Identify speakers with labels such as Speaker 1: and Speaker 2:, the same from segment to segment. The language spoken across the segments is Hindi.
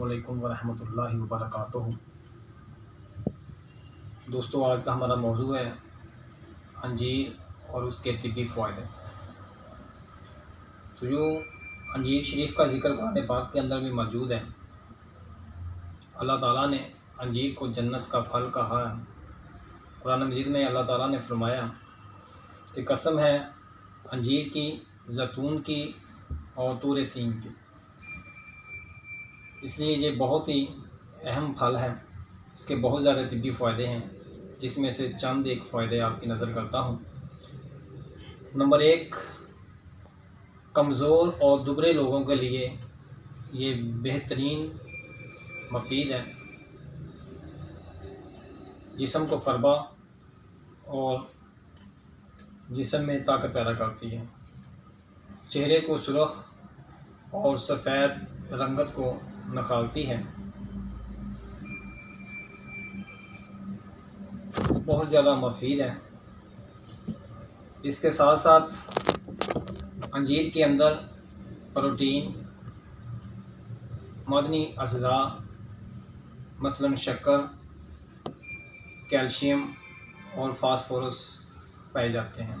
Speaker 1: अस्सलामुअलैकुम वरहमतुल्लाहि वबरकातुहू। दोस्तों, आज का हमारा मौजू है अंजीर और उसके तिब्बी फ़ायदे। तो जो अंजीर शरीफ का ज़िक्र कुरान पाक के अंदर भी मौजूद है। अल्लाह ताला ने अंजीर को जन्नत का फल कहा है। कुरान मजीद में अल्लाह ताला ने फरमाया कि कसम है अंजीर की, ज़ैतून की और तूर सीन की। इसलिए ये बहुत ही अहम फल है। इसके बहुत ज़्यादा तिब्बी फ़ायदे हैं, जिसमें से चंद एक फ़ायदे आपकी नज़र करता हूँ। नंबर 1, कमज़ोर और दुबले लोगों के लिए ये बेहतरीन मुफीद है। जिस्म को फरबा और जिस्म में ताकत पैदा करती है। चेहरे को सुर्ख और सफ़ेद रंगत को निखारती है। बहुत ज़्यादा मुफीद है। इसके साथ साथ अंजीर के अंदर प्रोटीन, मदनी अज़्ज़ा मसलन शक्कर, कैल्शियम और फास्फोरस पाए जाते हैं।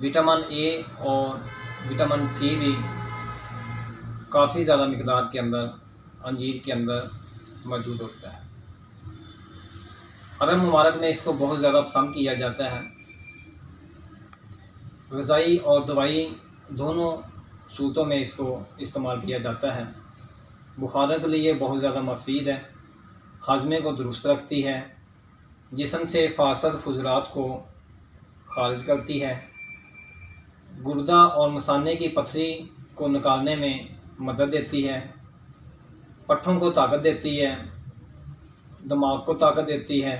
Speaker 1: विटामिन ए और विटामिन सी भी काफ़ी ज़्यादा मिक़दार के अंदर अंजीर के अंदर मौजूद होता है। अरब मुबारक में इसको बहुत ज़्यादा पसंद किया जाता है। ग़िज़ाई और दवाई दोनों सूरतों में इसको इस्तेमाल किया जाता है। बुखार के लिए बहुत ज़्यादा मुफीद है। हाज़मे को दुरुस्त रखती है। जिस्म से फासद फुज़लात को खारिज करती है। गुर्दा और मसाने की पथरी को निकालने में मदद देती है। पट्ठों को ताकत देती है। दिमाग को ताकत देती है।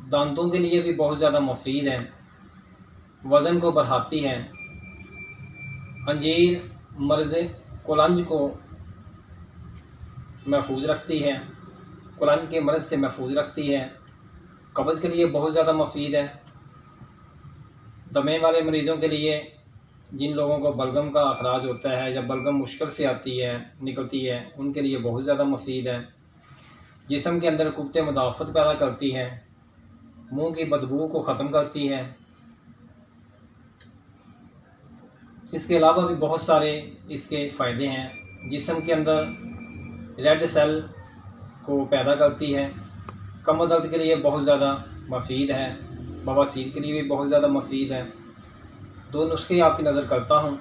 Speaker 1: दांतों के लिए भी बहुत ज़्यादा मुफीद है। वज़न को बढ़ाती है। अंजीर मर्ज़ कुलंज को महफूज रखती है। कुलंज के मर्ज़ से महफूज रखती है। कब्ज़ के लिए बहुत ज़्यादा मुफीद है। दमे वाले मरीज़ों के लिए, जिन लोगों को बलगम का अखराज होता है या बलगम मुश्किल से आती है, निकलती है, उनके लिए बहुत ज़्यादा मुफीद है। जिस्म के अंदर कुव्वत मुदाफ़त पैदा करती है। मुंह की बदबू को ख़त्म करती है। इसके अलावा भी बहुत सारे इसके फ़ायदे हैं। जिस्म के अंदर रेड सेल को पैदा करती है। कमर दर्द के लिए बहुत ज़्यादा मुफीद है। बवासीर के लिए भी बहुत ज़्यादा मुफीद है। दो नुस्खे आपकी नज़र करता हूँ।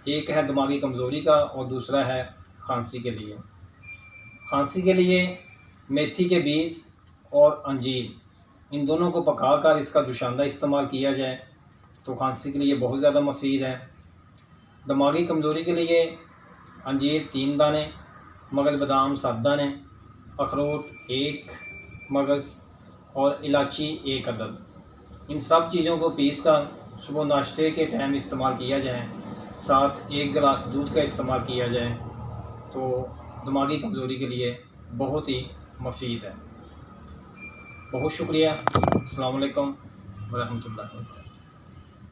Speaker 1: एक है दिमागी कमज़ोरी का और दूसरा है खांसी के लिए। खांसी के लिए मेथी के बीज और अंजीर, इन दोनों को पकाकर इसका जुशांदा इस्तेमाल किया जाए तो खांसी के लिए बहुत ज़्यादा मुफीद है। दिमागी कमज़ोरी के लिए अंजीर 3 दाने, मगज़ बादाम 7 दाने, अखरोट 1 मगज़ और इलायची 1 अदद, इन सब चीज़ों को पीस कर सुबह नाश्ते के टाइम इस्तेमाल किया जाए, साथ 1 गिलास दूध का इस्तेमाल किया जाए तो दिमागी कमज़ोरी के लिए बहुत ही मुफीद है। बहुत शुक्रिया। अस्सलाम वालेकुम वरहमतुल्लाहि।